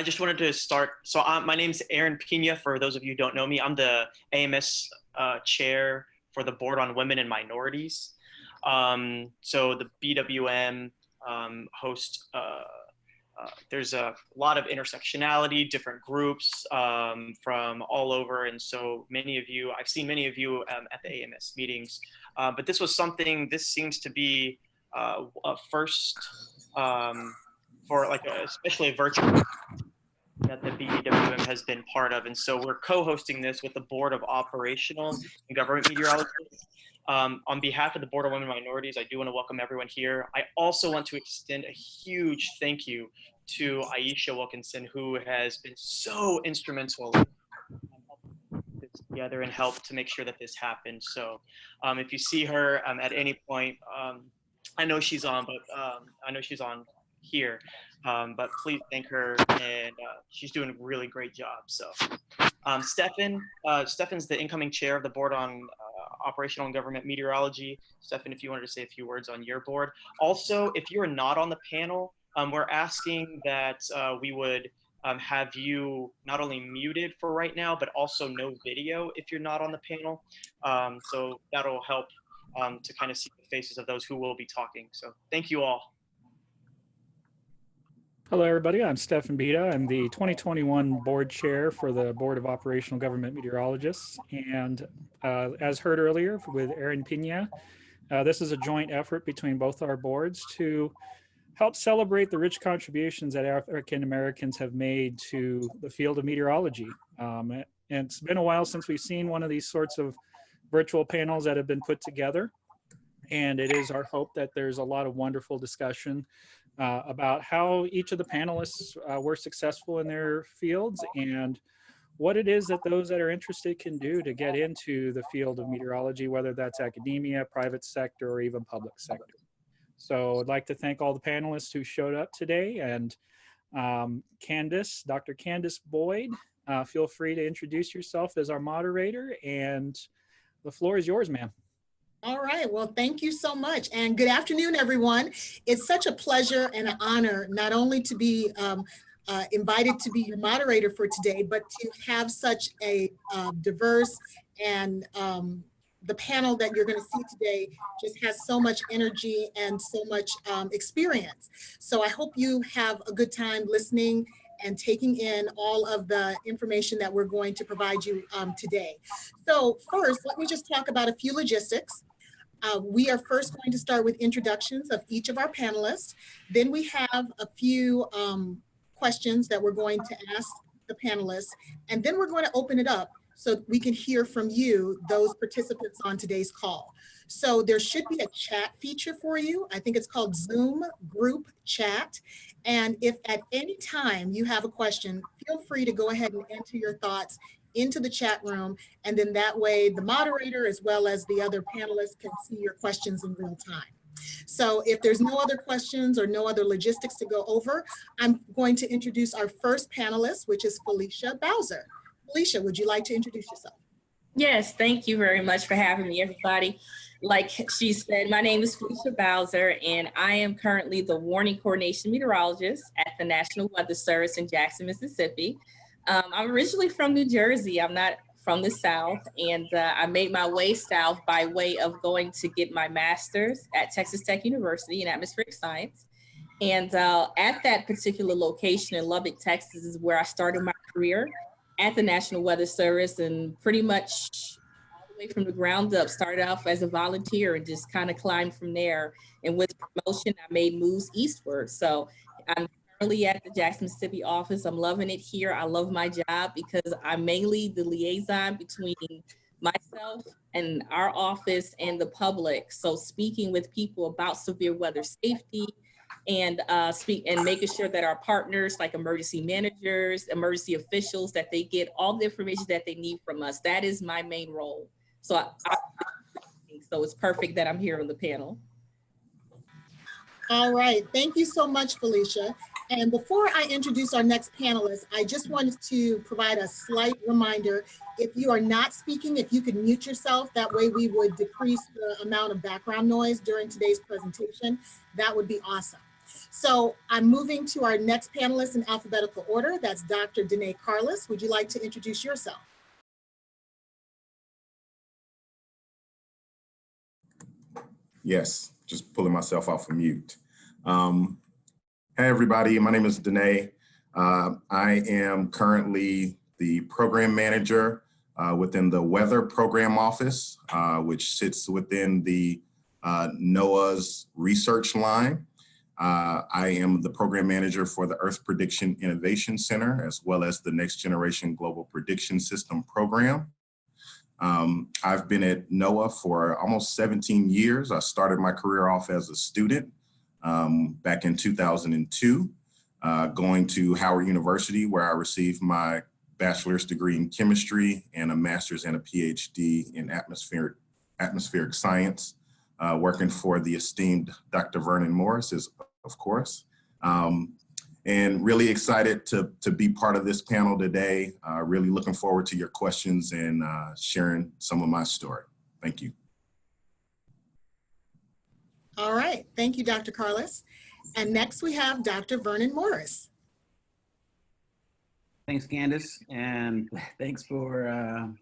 I just wanted to start. So my name's Aaron Piña. For those of you who don't know me, I'm the AMS chair for the Board on Women and Minorities. So the BWM hosts, there's a lot of intersectionality, different groups from all over. And so many of you, I've seen many of you at the AMS meetings, but this seems to be a first for especially a virtual that the BOGM has been part of. And so we're co-hosting this with the Board of Operational and Government Meteorologists. On behalf of the Board of Women and Minorities, I do want to welcome everyone here. I also want to extend a huge thank you to Aisha Wilkinson, who has been so instrumental in helping this together and help to make sure that this happens. So if you see her at any point, I know she's on, but I know she's on here, but please thank her, and she's doing a really great job. So Stefan's the incoming chair of the Board on Operational and Government Meteorology. Stefan, if you wanted to say a few words on your board. Also, if you're not on the panel, we're asking that we would have you not only muted for right now, but also no video if you're not on the panel. So that'll help to kind of see the faces of those who will be talking. So thank you all. Hello, everybody. I'm Stefan Bita. I'm the 2021 board chair for the Board of Operational Government Meteorologists. And as heard earlier with Aaron Piña, this is a joint effort between both our boards to help celebrate the rich contributions that African Americans have made to the field of meteorology. And it's been a while since we've seen one of these sorts of virtual panels that have been put together. And it is our hope that there's a lot of wonderful discussion about how each of the panelists were successful in their fields and what it is that those that are interested can do to get into the field of meteorology, whether that's academia, private sector, or even public sector. So I'd like to thank all the panelists who showed up today, and Kandis, Dr. Kandis Boyd, feel free to introduce yourself as our moderator, and the floor is yours, ma'am. All right, well, thank you so much. And good afternoon, everyone. It's such a pleasure and an honor not only to be invited to be your moderator for today, but to have such a diverse and the panel that you're going to see today just has so much energy and so much experience. So I hope you have a good time listening and taking in all of the information that we're going to provide you today. So first, let me just talk about a few logistics. We are first going to start with introductions of each of our panelists. Then we have a few questions that we're going to ask the panelists, and then we're going to open it up so we can hear from you, those participants on today's call. So there should be a chat feature for you. I think it's called Zoom Group Chat. And if at any time you have a question, feel free to go ahead and enter your thoughts into the chat room. And then that way the moderator as well as the other panelists can see your questions in real time. So if there's no other questions or no other logistics to go over, I'm going to introduce our first panelist, which is Felecia Bowser. Felecia, would you like to introduce yourself? Yes, thank you very much for having me, everybody. Like she said, my name is Felecia Bowser, and I am currently the Warning Coordination Meteorologist at the National Weather Service in Jackson, Mississippi. I'm originally from New Jersey. I'm not from the South, and I made my way south by way of going to get my master's at Texas Tech University in atmospheric science. And at that particular location in Lubbock, Texas is where I started my career at the National Weather Service, and pretty much all the way from the ground up, started off as a volunteer and just kind of climbed from there. And with promotion, I made moves eastward. So I'm currently at the Jackson, Mississippi office. I'm loving it here. I love my job because I'm mainly the liaison between myself and our office and the public. So speaking with people about severe weather safety, and making sure that our partners like emergency managers, emergency officials, that they get all the information that they need from us. That is my main role. So so it's perfect that I'm here on the panel. All right, thank you so much, Felecia. And before I introduce our next panelist, I just wanted to provide a slight reminder. If you are not speaking, if you could mute yourself, that way we would decrease the amount of background noise during today's presentation. That would be awesome. So I'm moving to our next panelist in alphabetical order. That's Dr. Danae Carlis. Would you like to introduce yourself? Yes, just pulling myself off of mute. Hey everybody, my name is Danae. I am currently the program manager within the Weather Program Office, which sits within the NOAA's research line. I am the program manager for the Earth Prediction Innovation Center, as well as the Next Generation Global Prediction System program. I've been at NOAA for almost 17 years. I started my career off as a student back in 2002, going to Howard University, where I received my bachelor's degree in chemistry and a master's and a PhD in atmospheric science, working for the esteemed Dr. Vernon Morris, of course. And really excited to be part of this panel today. Really looking forward to your questions and sharing some of my story. Thank you. All right, thank you, Dr. Carlis. And next we have Dr. Vernon Morris. Thanks, Kandis, and thanks for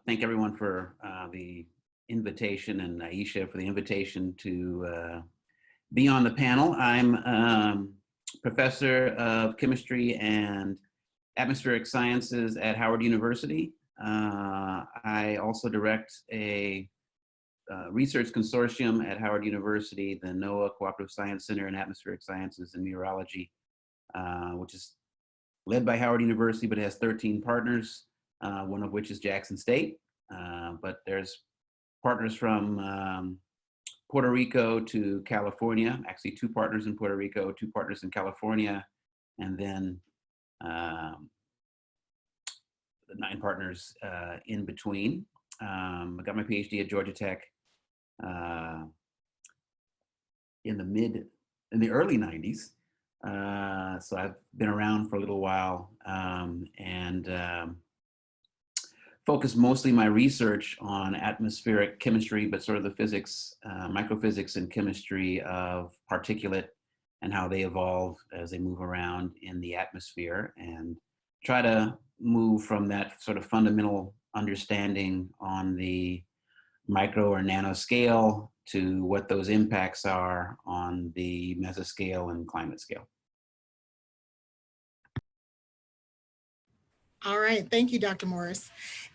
thank everyone for the invitation, and Aisha for the invitation to be on the panel. I'm professor of chemistry and atmospheric sciences at Howard University. I also direct a research consortium at Howard University, the NOAA Cooperative Science Center in Atmospheric Sciences and Meteorology, which is led by Howard University, but it has 13 partners, one of which is Jackson State. But there's partners from Puerto Rico to California, actually 2 partners in Puerto Rico, 2 partners in California, and then the 9 partners in between. I got my PhD at Georgia Tech in the early 90s. So I've been around for a little while and focused mostly my research on atmospheric chemistry, but sort of the physics, microphysics and chemistry of particulate and how they evolve as they move around in the atmosphere, and try to move from that sort of fundamental understanding on the micro or nano scale to what those impacts are on the mesoscale and climate scale. All right, thank you, Dr. Morris.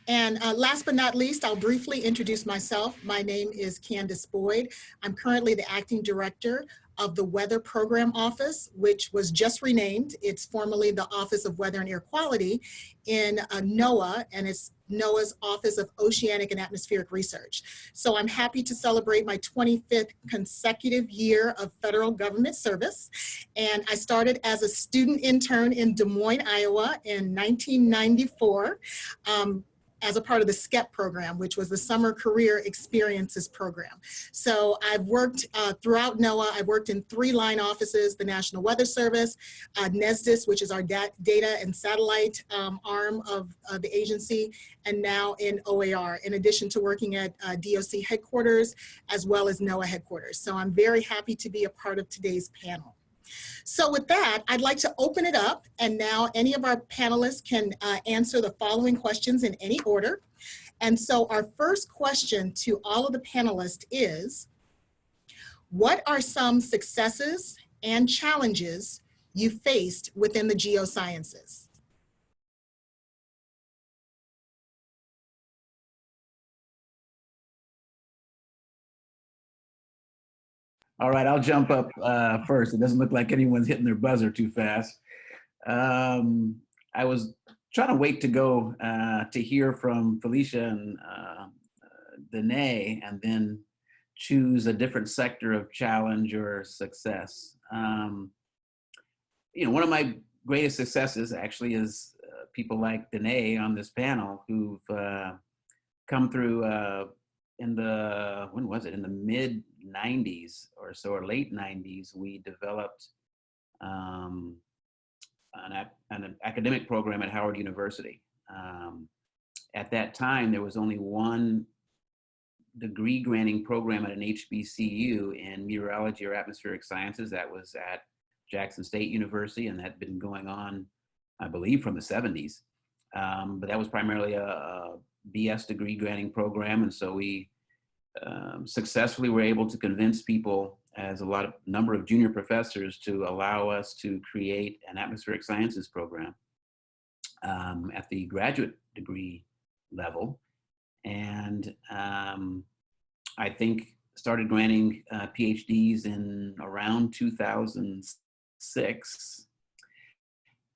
And last but not least, I'll briefly introduce myself. My name is Kandis Boyd. I'm currently the acting director of the Weather Program Office, which was just renamed. It's formerly the Office of Weather and Air Quality in NOAA, and it's NOAA's Office of Oceanic and Atmospheric Research. So I'm happy to celebrate my 25th consecutive year of federal government service. And I started as a student intern in Des Moines, Iowa in 1994. As a part of the SCEP program, which was the Summer Career Experiences Program. So I've worked throughout NOAA. I've worked in 3 line offices: the National Weather Service, NESDIS, which is our data and satellite arm of the agency, and now in OAR, in addition to working at DOC headquarters, as well as NOAA headquarters. So I'm very happy to be a part of today's panel. So with that, I'd like to open it up, and now any of our panelists can answer the following questions in any order. And so our first question to all of the panelists is, what are some successes and challenges you faced within the geosciences? All right, I'll jump up first. It doesn't look like anyone's hitting their buzzer too fast. I was trying to wait to go to hear from Felecia and Danae, and then choose a different sector of challenge or success. You know, one of my greatest successes actually is people like Danae on this panel who've come through in the, when was it? In the mid 90s or so, or late 90s, we developed an academic program at Howard University. At that time, there was only one degree granting program at an HBCU in meteorology or atmospheric sciences. That was at Jackson State University, and that had been going on, I believe, from the 70s. But that was primarily a BS degree granting program. And so we successfully were able to convince people, as a number of junior professors, to allow us to create an atmospheric sciences program at the graduate degree level. And I think started granting PhDs in around 2006.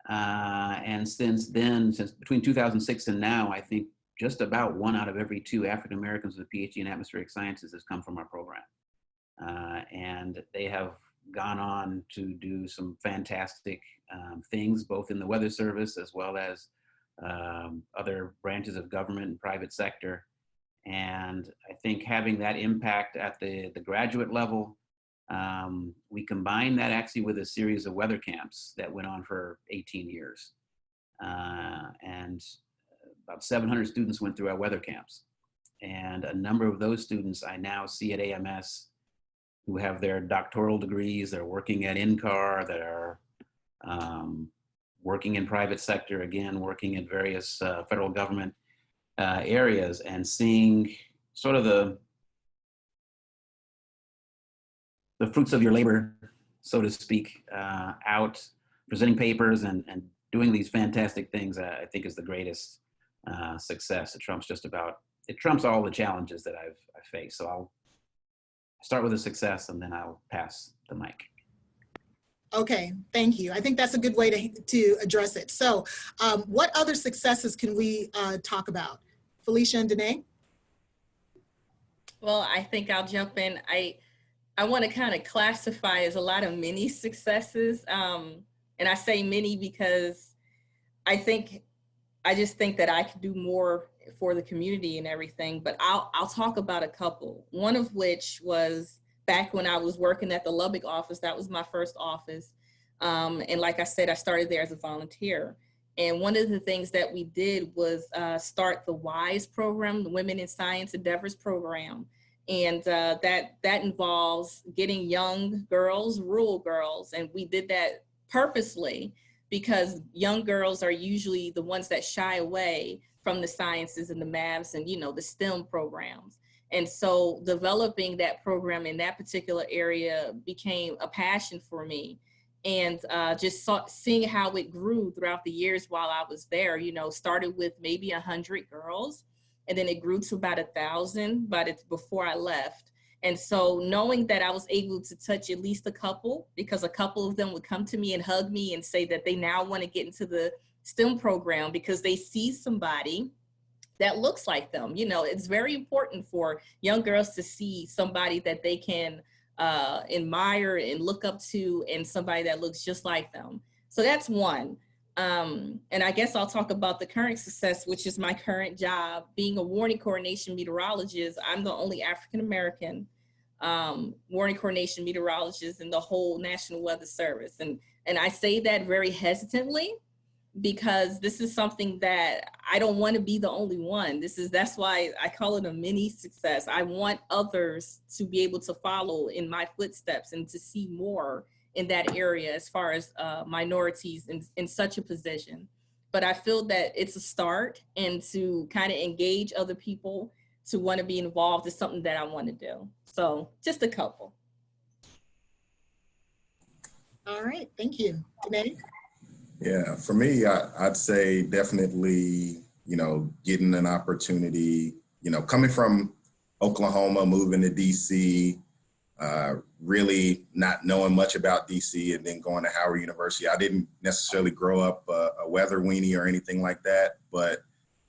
And since then, since between 2006 and now, I think just about 1 out of every 2 African Americans with a PhD in atmospheric sciences has come from our program. And they have gone on to do some fantastic things, both in the Weather Service as well as other branches of government and private sector. And I think having that impact at the graduate level, we combined that actually with a series of weather camps that went on for 18 years. And about 700 students went through our weather camps. And a number of those students I now see at AMS who have their doctoral degrees, they're working at NCAR, that are working in private sector, again, working in various federal government areas, and seeing sort of the fruits of your labor, so to speak, out presenting papers and doing these fantastic things, I think is the greatest success. It trumps all the challenges that I've faced. So I'll start with the success and then I'll pass the mic. Okay, thank you. I think that's a good way to address it. So what other successes can we talk about? Felecia and Danae? Well, I think I'll jump in. I want to kind of classify as a lot of mini successes. And I say mini because I just think that I could do more for the community and everything, but I'll talk about a couple. One of which was back when I was working at the Lubbock office. That was my first office. And like I said, I started there as a volunteer. And one of the things that we did was start the WISE program, the Women in Science Endeavors program. And that involves getting young girls, rural girls, and we did that purposely because young girls are usually the ones that shy away from the sciences and the maths and, the STEM programs. And so developing that program in that particular area became a passion for me. And just seeing how it grew throughout the years while I was there, started with maybe 100 girls, and then it grew to about 1,000 before I left. And so knowing that I was able to touch at least a couple, because a couple of them would come to me and hug me and say that they now want to get into the STEM program because they see somebody that looks like them. It's very important for young girls to see somebody that they can admire and look up to, and somebody that looks just like them. So that's one. And I guess I'll talk about the current success, which is my current job. Being a warning coordination meteorologist, I'm the only African-American warning coordination meteorologist in the whole National Weather Service. And I say that very hesitantly because this is something that I don't want to be the only one. That's why I call it a mini success. I want others to be able to follow in my footsteps and to see more in that area as far as minorities in such a position. But I feel that it's a start, and to kind of engage other people to want to be involved is something that I want to do. So just a couple. All right, thank you. Danae? Yeah, for me, I'd say definitely, getting an opportunity, coming from Oklahoma, moving to DC, really not knowing much about DC, and then going to Howard University. I didn't necessarily grow up a weather weenie or anything like that, but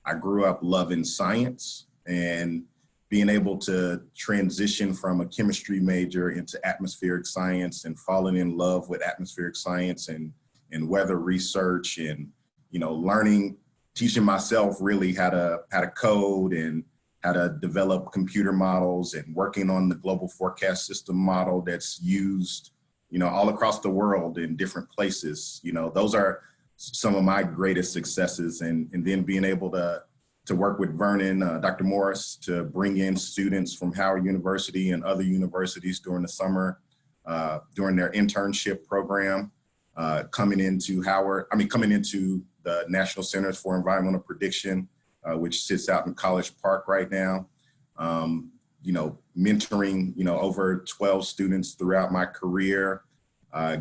I grew up loving science, and being able to transition from a chemistry major into atmospheric science and falling in love with atmospheric science and weather research, and teaching myself really how to code and how to develop computer models, and working on the global forecast system model that's used all across the world in different places. Those are some of my greatest successes, and then being able to to work with Vernon, Dr. Morris, to bring in students from Howard University and other universities during the summer, during their internship program, coming into the National Centers for Environmental Prediction, which sits out in College Park right now. Mentoring, over 12 students throughout my career,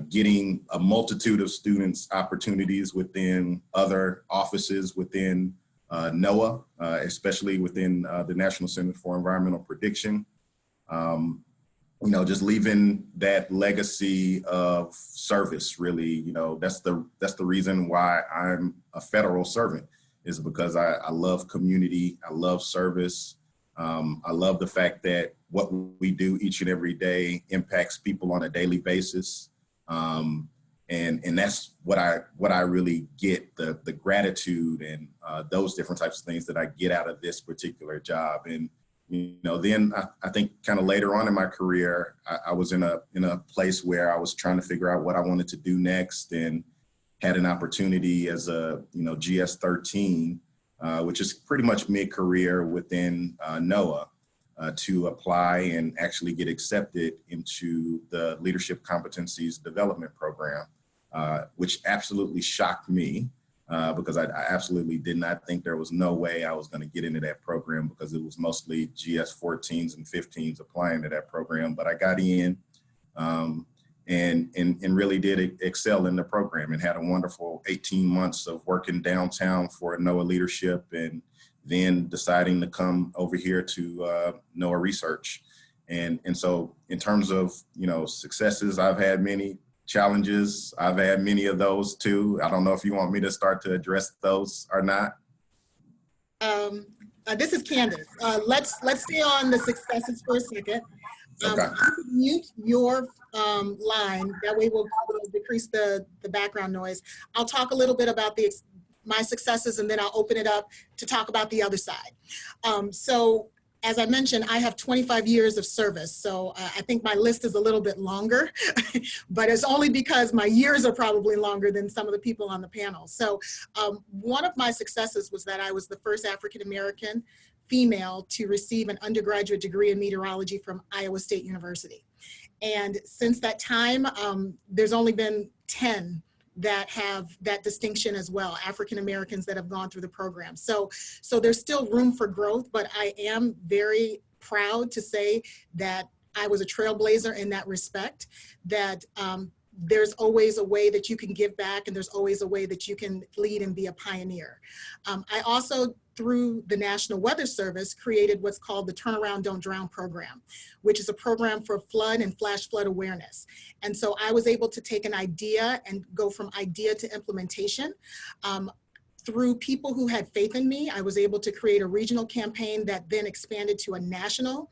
getting a multitude of students opportunities within other offices within NOAA, especially within the National Center for Environmental Prediction. Just leaving that legacy of service, really, that's the reason why I'm a federal servant, is because I love community, I love service. I love the fact that what we do each and every day impacts people on a daily basis. And that's what I really get, the gratitude and those different types of things that I get out of this particular job. And then I think kind of later on in my career, I was in a place where I was trying to figure out what I wanted to do next, and had an opportunity as a GS-13, which is pretty much mid-career within NOAA, to apply and actually get accepted into the Leadership Competencies Development Program, which absolutely shocked me, because I absolutely did not think there was no way I was going to get into that program, because it was mostly GS-14s and 15s applying to that program. But I got in and really did excel in the program, and had a wonderful 18 months of working downtown for NOAA leadership, and then deciding to come over here to NOAA research. And so in terms of, successes, I've had many. Challenges, I've had many of those too. I don't know if you want me to start to address those or not. This is Kandis. Let's stay on the successes for a second. Okay. Mute your line. That way we'll decrease the background noise. I'll talk a little bit about my successes, and then I'll open it up to talk about the other side. So as I mentioned, I have 25 years of service. So I think my list is a little bit longer, but it's only because my years are probably longer than some of the people on the panel. So one of my successes was that I was the first African-American female to receive an undergraduate degree in meteorology from Iowa State University. And since that time, there's only been 10 that have that distinction as well, African Americans that have gone through the program. So there's still room for growth, but I am very proud to say that I was a trailblazer in that respect, that there's always a way that you can give back, and there's always a way that you can lead and be a pioneer. I also, through the National Weather Service, created what's called the Turnaround Don't Drown program, which is a program for flood and flash flood awareness. And so I was able to take an idea and go from idea to implementation. Through people who had faith in me, I was able to create a regional campaign that then expanded to a national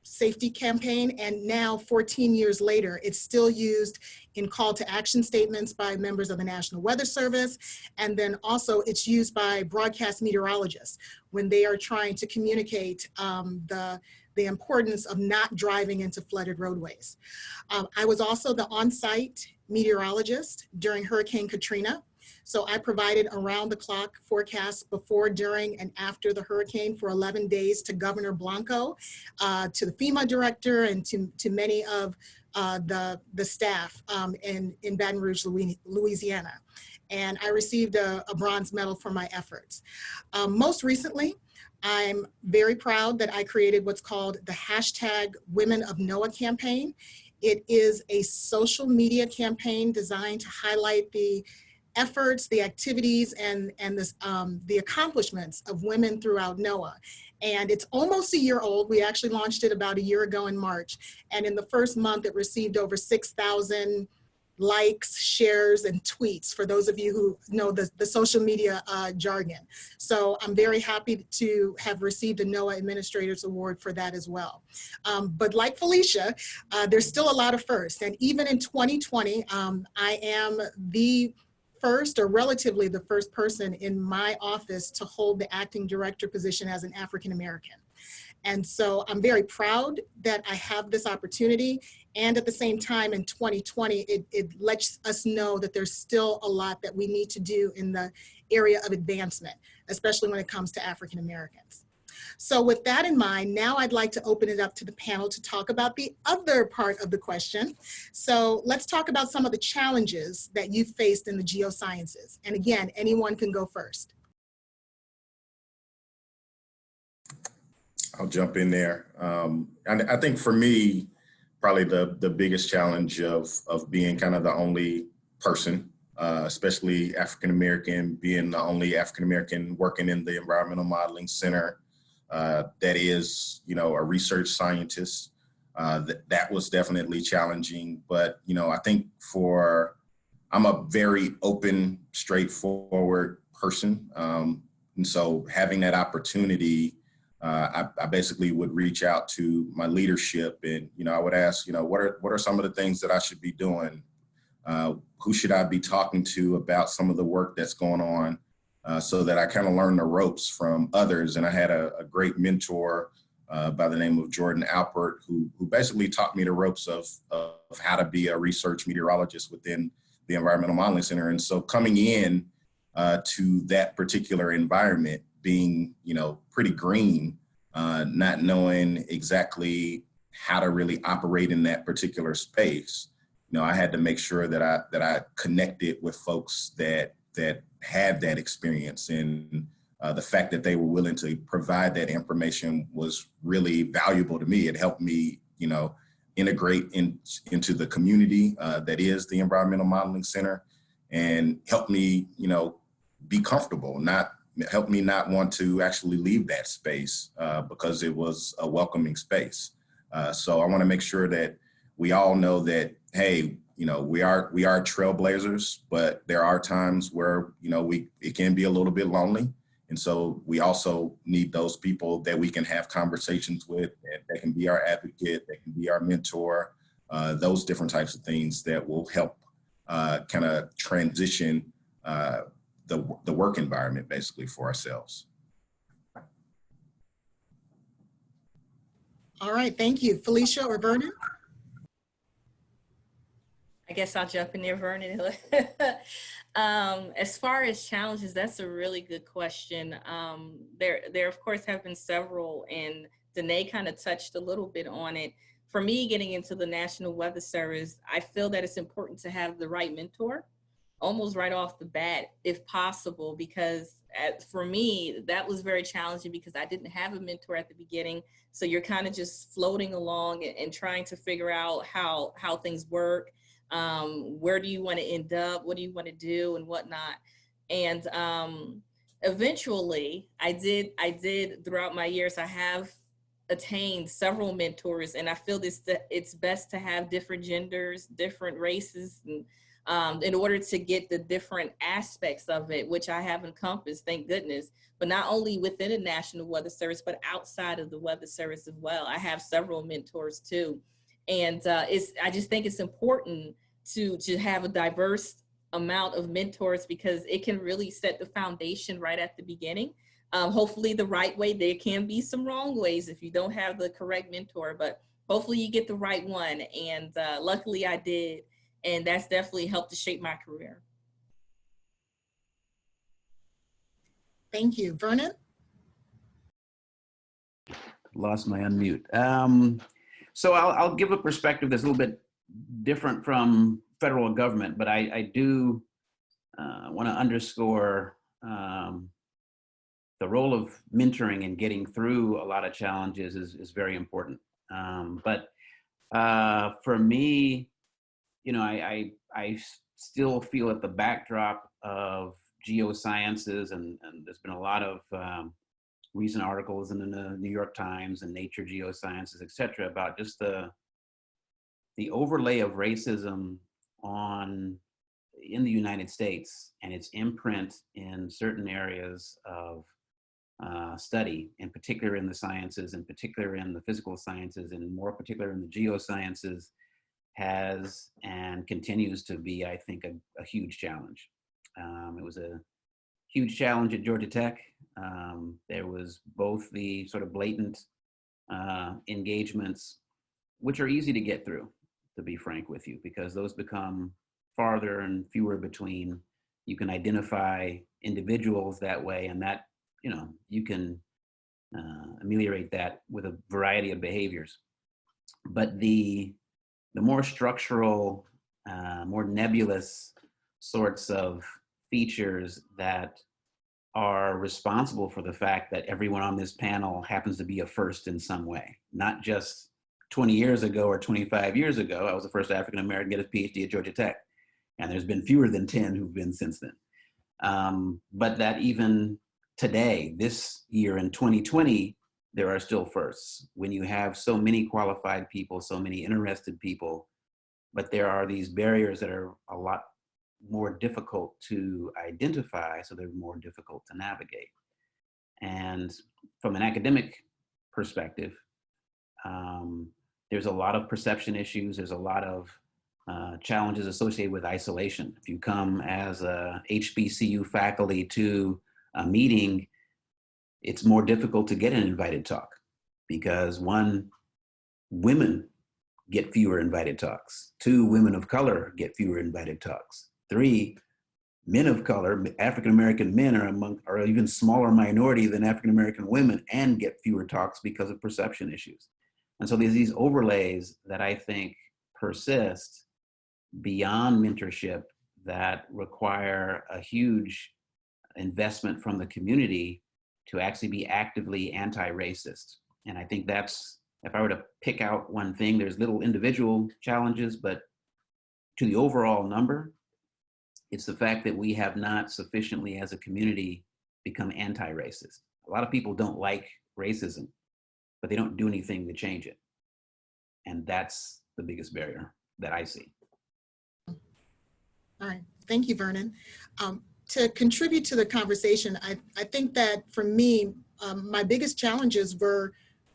safety campaign, and now 14 years later, it's still used in call to action statements by members of the National Weather Service, and then also it's used by broadcast meteorologists when they are trying to communicate the importance of not driving into flooded roadways. I was also the on-site meteorologist during Hurricane Katrina. So I provided around-the-clock forecasts before, during, and after the hurricane for 11 days to Governor Blanco, to the FEMA director, and to many of the staff in Baton Rouge, Louisiana. And I received a bronze medal for my efforts. Most recently, I'm very proud that I created what's called the hashtag Women of NOAA campaign. It is a social media campaign designed to highlight the efforts, the activities, and the accomplishments of women throughout NOAA. And it's almost a year old. We actually launched it about a year ago in March. And in the first month, it received over 6,000 likes, shares, and tweets, for those of you who know the social media jargon. So I'm very happy to have received a NOAA Administrators Award for that as well. But like Felecia, there's still a lot of firsts. And even in 2020, I am the first, or relatively the first person in my office to hold the acting director position as an African American. And so I'm very proud that I have this opportunity. And at the same time, in 2020, it lets us know that there's still a lot that we need to do in the area of advancement. especially when it comes to African Americans. So with that in mind, now I'd like to open it up to the panel to talk about the other part of the question. So let's talk about some of the challenges that you've faced in the geosciences. And again, anyone can go first. I'll jump in there. And I think for me, probably the biggest challenge of being kind of the only person, especially African-American, being the only African-American working in the Environmental Modeling Center, that is, you know, a research scientist, that was definitely challenging. But, you know, I think I'm a very open, straightforward person. And so having that opportunity, I basically would reach out to my leadership and, you know, I would ask, you know, what are some of the things that I should be doing? Who should I be talking to about some of the work that's going on, so that I kind of learn the ropes from others. And I had a great mentor by the name of Jordan Alpert, who basically taught me the ropes of how to be a research meteorologist within the Environmental Modeling Center. And so coming in to that particular environment, being, you know, pretty green, not knowing exactly how to really operate in that particular space, you know, I had to make sure that I connected with folks that had that experience, and the fact that they were willing to provide that information was really valuable to me. It helped me, you know, integrate into the community that is the Environmental Modeling Center, and helped me, you know, be comfortable, helped me not want to actually leave that space because it was a welcoming space. So I want to make sure that we all know that, hey, you know, we are trailblazers, but there are times where, you know, it can be a little bit lonely. And so we also need those people that we can have conversations with, that can be our advocate, that can be our mentor, those different types of things that will help kind of transition the work environment basically for ourselves. All right, thank you. Felecia or Vernon? I guess I'll jump in there, Vernon. As far as challenges, that's a really good question. There of course have been several, and Danae kind of touched a little bit on it. For me, getting into the National Weather Service, I feel that it's important to have the right mentor, almost right off the bat, if possible, because for me, that was very challenging because I didn't have a mentor at the beginning. So you're kind of just floating along and trying to figure out how things work. Where do you want to end up? What do you want to do and whatnot? And eventually I did throughout my years, I have attained several mentors, and I feel it's best to have different genders, different races, and in order to get the different aspects of it, which I have encompassed, thank goodness, but not only within the National Weather Service, but outside of the Weather Service as well. I have several mentors too. And I just think it's important to have a diverse amount of mentors, because it can really set the foundation right at the beginning. Hopefully the right way. There can be some wrong ways if you don't have the correct mentor, but hopefully you get the right one. And luckily I did. And that's definitely helped to shape my career. Thank you. Vernon? Lost my unmute. So I'll give a perspective that's a little bit different from federal government, but I do want to underscore the role of mentoring and getting through a lot of challenges is very important. But for me, you know, I still feel at the backdrop of geosciences, and there's been a lot of recent articles in the New York Times and Nature Geosciences, et cetera, about just the overlay of racism in the United States and its imprint in certain areas of study, in particular in the sciences, in particular in the physical sciences, and more particular in the geosciences, has and continues to be, I think, a huge challenge. It was a huge challenge at Georgia Tech. There was both the sort of blatant engagements, which are easy to get through, to be frank with you, because those become farther and fewer between. You can identify individuals that way, and that you know, you can ameliorate that with a variety of behaviors. But the more structural, more nebulous sorts of features that are responsible for the fact that everyone on this panel happens to be a first in some way, not just 20 years ago or 25 years ago. I was the first African-American to get a PhD at Georgia Tech, and there's been fewer than 10 who've been since then. But that even today, this year in 2020, there are still firsts. When you have so many qualified people, so many interested people, but there are these barriers that are a lot more difficult to identify, so they're more difficult to navigate. And from an academic perspective, there's a lot of perception issues. There's a lot of challenges associated with isolation. If you come as a HBCU faculty to a meeting, it's more difficult to get an invited talk because 1, women get fewer invited talks. 2, women of color get fewer invited talks. 3, men of color, African-American men are even smaller minority than African-American women and get fewer talks because of perception issues. And so there's these overlays that I think persist beyond mentorship that require a huge investment from the community to actually be actively anti-racist. And I think that's, if I were to pick out one thing, there's little individual challenges, but to the overall number, it's the fact that we have not sufficiently as a community become anti-racist. A lot of people don't like racism, but they don't do anything to change it. And that's the biggest barrier that I see. All right, thank you, Vernon. To contribute to the conversation, I think that for me, my biggest challenges were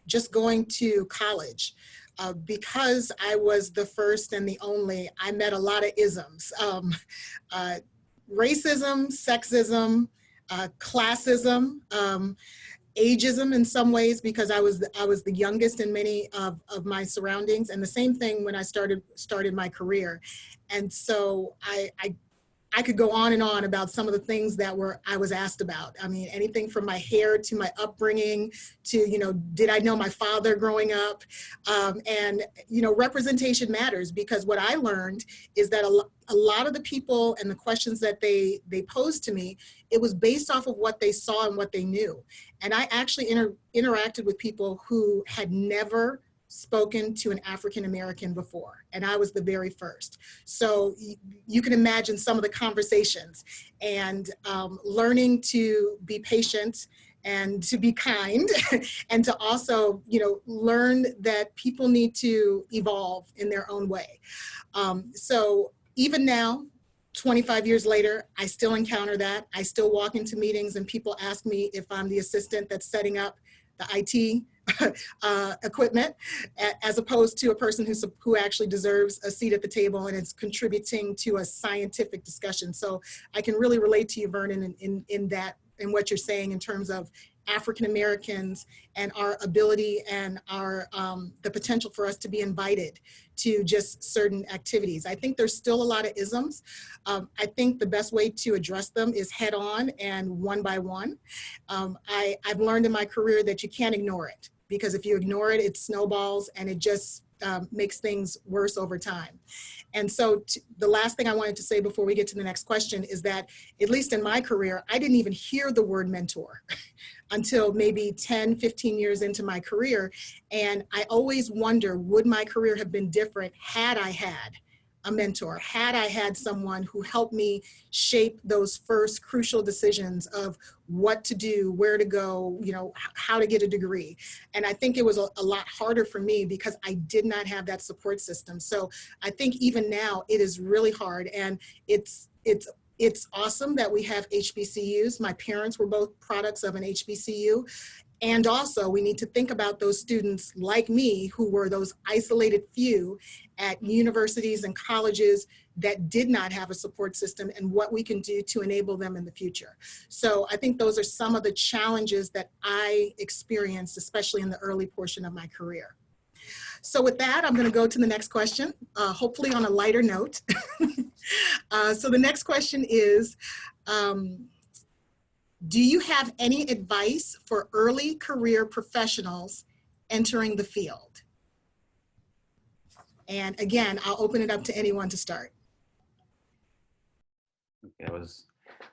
just going to college. Because I was the first and the only, I met a lot of isms. Racism, sexism, classism, ageism in some ways, because I was the youngest in many of my surroundings, and the same thing when I started my career. And so I could go on and on about some of the things that I was asked about. I mean, anything from my hair to my upbringing to, you know, did I know my father growing up? And, you know, representation matters, because what I learned is that a lot of the people and the questions that they posed to me, it was based off of what they saw and what they knew. And I actually interacted with people who had never spoken to an African-American before, and I was the very first. So you can imagine some of the conversations, and learning to be patient and to be kind and to also, you know, learn that people need to evolve in their own way. So even now, 25 years later, I still encounter that. I still walk into meetings and people ask me if I'm the assistant that's setting up the IT equipment, as opposed to a person who actually deserves a seat at the table and is contributing to a scientific discussion. So I can really relate to you, Vernon, in what you're saying in terms of African Americans and our ability and our the potential for us to be invited to just certain activities. I think there's still a lot of isms. I think the best way to address them is head on and one by one. I've learned in my career that you can't ignore it, because if you ignore it, it snowballs and it just makes things worse over time. And so the last thing I wanted to say before we get to the next question is that, at least in my career, I didn't even hear the word mentor until maybe 10, 15 years into my career. And I always wonder, would my career have been different had I had a mentor, had I had someone who helped me shape those first crucial decisions of what to do, where to go, you know, how to get a degree. And I think it was a lot harder for me because I did not have that support system. So I think even now it is really hard, and it's awesome that we have HBCUs. My parents were both products of an HBCU. And also, we need to think about those students like me who were those isolated few at universities and colleges that did not have a support system, and what we can do to enable them in the future. So I think those are some of the challenges that I experienced, especially in the early portion of my career. So with that, I'm going to go to the next question, hopefully on a lighter note. So the next question is, Do you have any advice for early career professionals entering the field? And again, I'll open it up to anyone to start. Okay,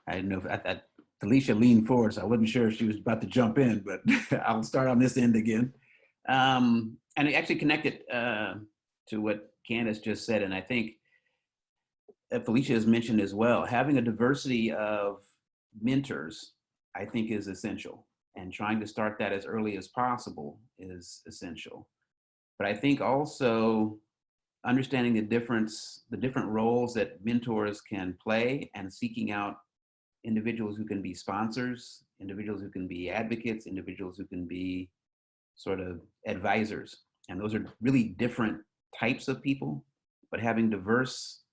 I didn't know if Felecia leaned forward, so I wasn't sure if she was about to jump in, but I'll start on this end again. And it actually connected to what Kandis just said, and I think Felecia has mentioned as well, having a diversity of mentors, I think, is essential, and trying to start that as early as possible is essential. But I think also understanding the different roles that mentors can play, and seeking out individuals who can be sponsors, individuals who can be advocates, individuals who can be sort of advisors. And those are really different types of people, but having diverse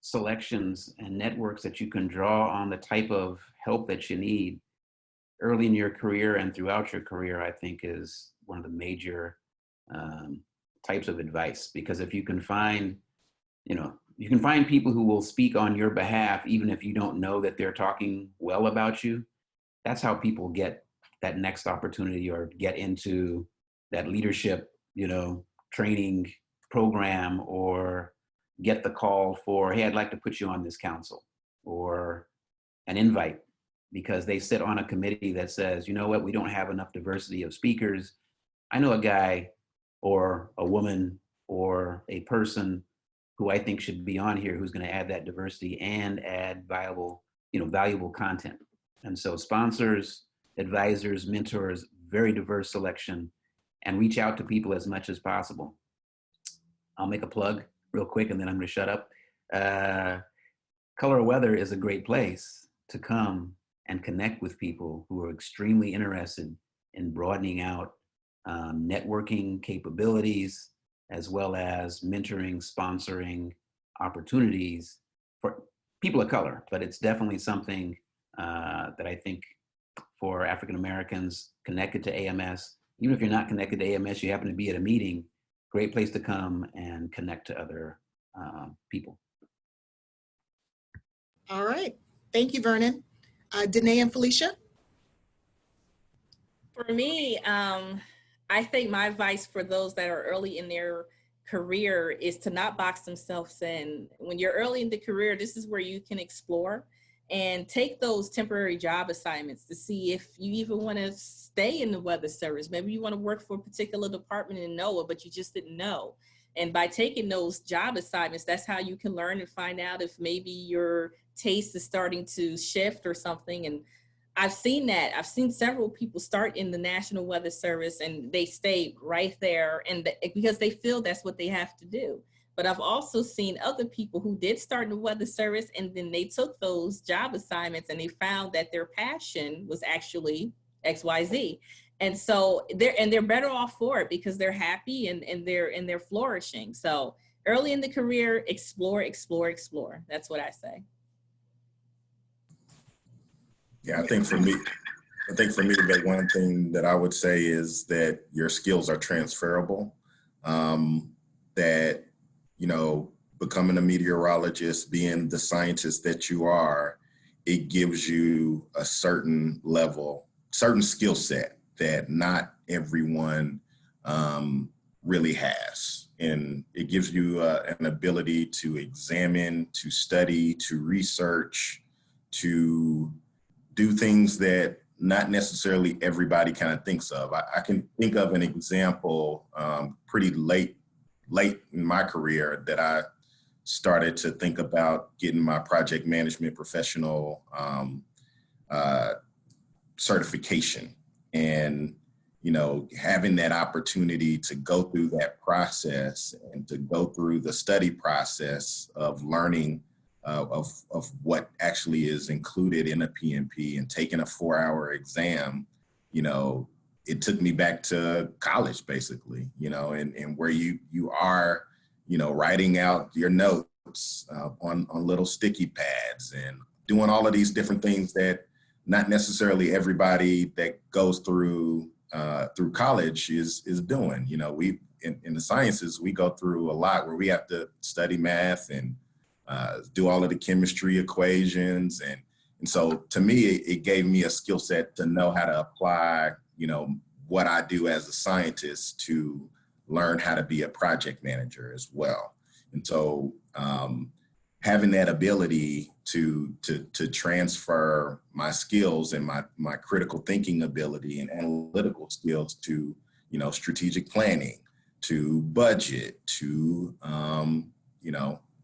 selections and networks that you can draw on the type of help that you need early in your career and throughout your career, I think is one of the major types of advice. Because if you can find, you can find people who will speak on your behalf, even if you don't know that they're talking well about you. That's how people get that next opportunity or get into that leadership, training program, or get the call for, hey, I'd like to put you on this council, or an invite because they sit on a committee that says, you know what, we don't have enough diversity of speakers. I know a guy or a woman or a person who I think should be on here who's going to add that diversity and add valuable content. And so sponsors, advisors, mentors, very diverse selection, and reach out to people as much as possible. I'll make a plug real quick and then I'm going to shut up. Color of Weather is a great place to come and connect with people who are extremely interested in broadening out networking capabilities, as well as mentoring, sponsoring opportunities for people of color. But it's definitely something that I think for African Americans connected to AMS, even if you're not connected to AMS, you happen to be at a meeting, great place to come and connect to other people. All right. Thank you, Vernon. Danae and Felecia? For me, I think my advice for those that are early in their career is to not box themselves in. When you're early in the career, this is where you can explore and take those temporary job assignments to see if you even want to stay in the weather service. Maybe you want to work for a particular department in NOAA, but you just didn't know. And by taking those job assignments, that's how you can learn and find out if maybe your taste is starting to shift or something. And I've seen that. I've seen several people start in the National Weather Service and they stay right there, and because they feel that's what they have to do. But I've also seen other people who did start in the Weather Service and then they took those job assignments and they found that their passion was actually XYZ. And so they're better off for it because they're happy and they're flourishing. So early in the career, explore, explore, explore. That's what I say. Yeah, I think for me, the one thing that I would say is that your skills are transferable. That, becoming a meteorologist, being the scientist that you are, it gives you a certain skill set that not everyone really has. And it gives you an ability to examine, to study, to research, to do things that not necessarily everybody kind of thinks of. I can think of an example pretty late in my career that I started to think about getting my project management professional certification, and having that opportunity to go through that process and to go through the study process of learning of what actually is included in a PMP and taking a 4-hour exam. It took me back to college basically, and where you are, writing out your notes on little sticky pads and doing all of these different things that not necessarily everybody that goes through college is doing. We in the sciences, we go through a lot where we have to study math and do all of the chemistry equations. And And so to me, it gave me a skill set to know how to apply, what I do as a scientist to learn how to be a project manager as well. And so having that ability to transfer my skills and my critical thinking ability and analytical skills to, strategic planning, to budget, to,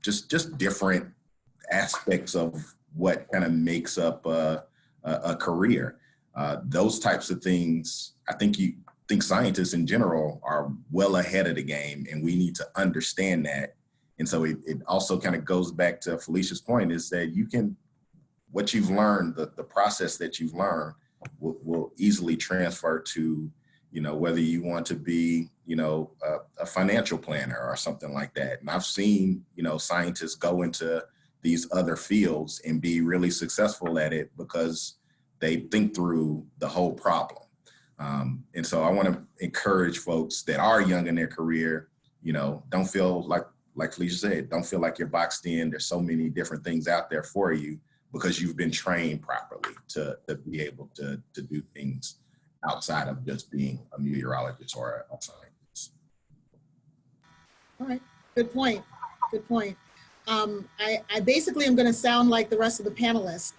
just different aspects of what kind of makes up a career. Those types of things, I think scientists in general are well ahead of the game, and we need to understand that. And so it also kind of goes back to Felicia's point, is that what you've learned, the process that you've learned will easily transfer to, whether you want to be, a financial planner or something like that. And I've seen, scientists go into these other fields and be really successful at it because they think through the whole problem. And so I want to encourage folks that are young in their career, don't feel like Felicia said, don't feel like you're boxed in. There's so many different things out there for you because you've been trained properly to be able to do things outside of just being a meteorologist or a scientist. All right, good point, good point. I basically am going to sound like the rest of the panelists.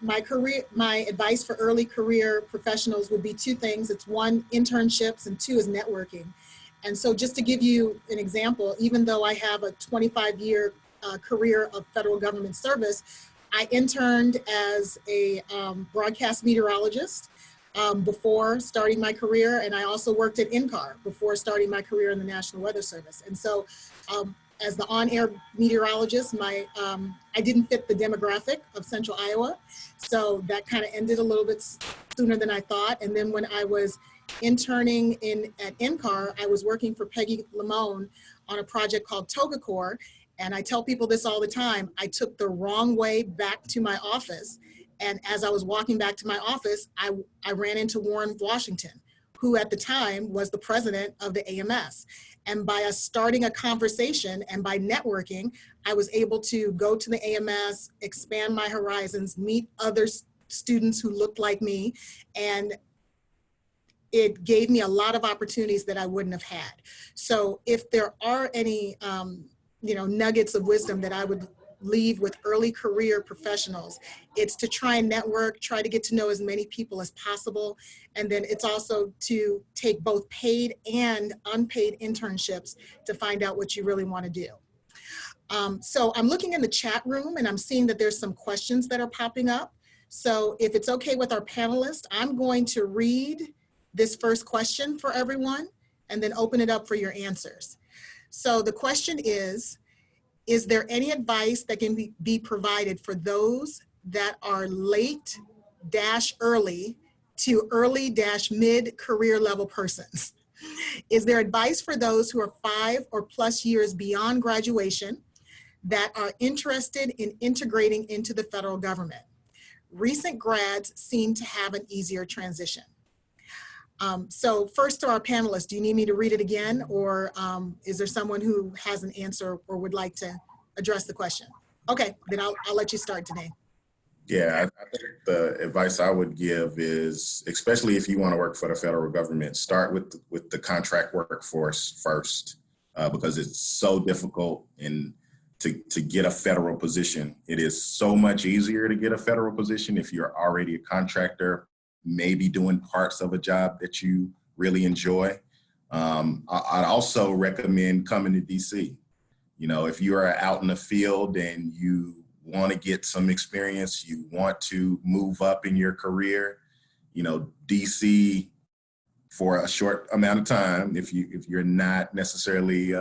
My advice for early career professionals would be two things. It's one, internships, and two is networking. And so just to give you an example, even though I have a 25-year career of federal government service, I interned as a broadcast meteorologist before starting my career, and I also worked at NCAR before starting my career in the National Weather Service. And so as the on-air meteorologist, I didn't fit the demographic of Central Iowa, so that kind of ended a little bit sooner than I thought. And then when I was interning at NCAR, I was working for Peggy Lamone on a project called TogaCorps, and I tell people this all the time. I took the wrong way back to my office, and as I was walking back to my office, I ran into Warren Washington, who at the time was the president of the AMS. And by us starting a conversation and by networking, I was able to go to the AMS, expand my horizons, meet other students who looked like me, and it gave me a lot of opportunities that I wouldn't have had. So if there are any nuggets of wisdom that I would leave with early career professionals, it's to try and network, try to get to know as many people as possible. And then it's also to take both paid and unpaid internships to find out what you really want to do. So I'm looking in the chat room and I'm seeing that there's some questions that are popping up. So if it's okay with our panelists, I'm going to read this first question for everyone and then open it up for your answers. So the question is there any advice that can be provided for those that are late-early to early-mid career level persons? Is there advice for those who are 5 or plus years beyond graduation that are interested in integrating into the federal government? Recent grads seem to have an easier transition. So first to our panelists, do you need me to read it again, or is there someone who has an answer or would like to address the question? Okay, then I'll let you start, Danae. Yeah, I think the advice I would give is, especially if you want to work for the federal government, start with the contract workforce first, because it's so difficult to get a federal position. It is so much easier to get a federal position if you're already a contractor, maybe doing parts of a job that you really enjoy. I'd also recommend coming to DC. If you are out in the field and you want to get some experience, you want to move up in your career, DC for a short amount of time, if you're not necessarily,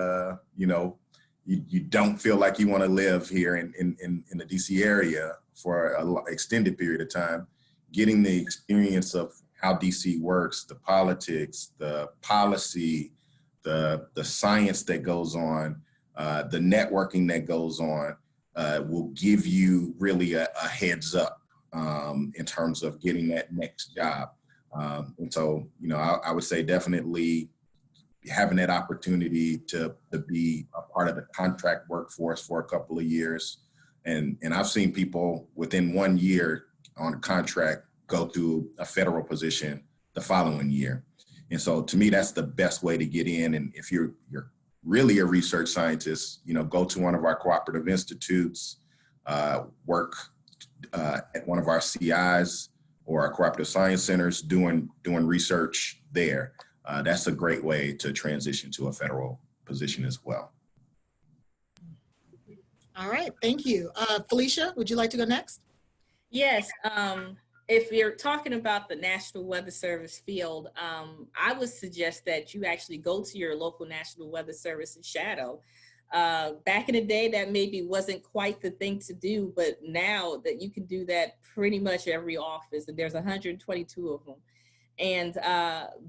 you don't feel like you want to live here in the DC area for an extended period of time, getting the experience of how DC works, the politics, the policy, the science that goes on, the networking that goes on, will give you really a heads up in terms of getting that next job. And so, I would say definitely having that opportunity to be a part of the contract workforce for a couple of years And I've seen people within 1 year on a contract go through a federal position the following year. And so to me, that's the best way to get in. And if you're really a research scientist, go to one of our cooperative institutes, work at one of our CIs or our cooperative science centers doing research there. That's a great way to transition to a federal position as well. All right, thank you. Felecia, would you like to go next? Yes, if you're talking about the National Weather Service field, I would suggest that you actually go to your local National Weather Service and shadow. Back in the day, that maybe wasn't quite the thing to do, but now that you can do that pretty much every office, and there's 122 of them. And